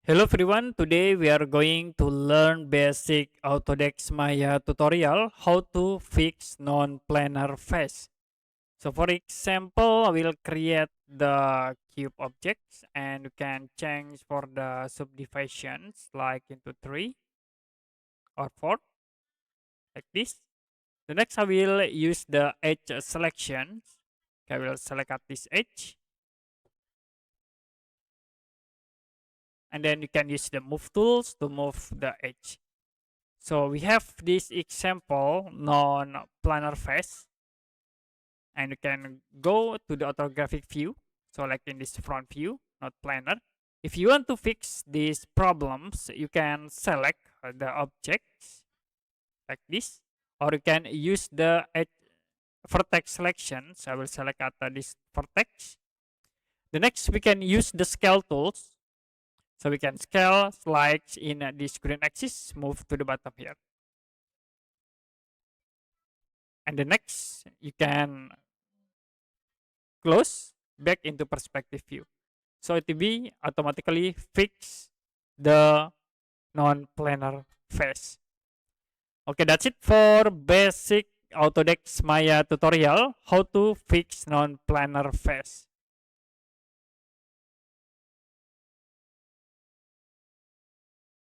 Hello everyone, today we are going to learn basic Autodesk Maya tutorial how to fix non-planar face. So for example, I will create the cube objects and you can change for the subdivisions like into 3 or 4 like this. The next I will use the edge selections. I will select at this edge and then you can use the move tools to move the edge. So we have this example non-planar face and you can go to the orthographic view. So like in this front view, not planar. If you want to fix these problems, you can select the objects like this, or you can use the vertex selection. So I will select at this vertex. The next we can use the scale tools. So we can scale slides in this green axis, move to the bottom here. And the next you can close back into perspective view. So it will be automatically fix the non-planar face. Okay, that's it for basic Autodesk Maya tutorial how to fix non-planar face.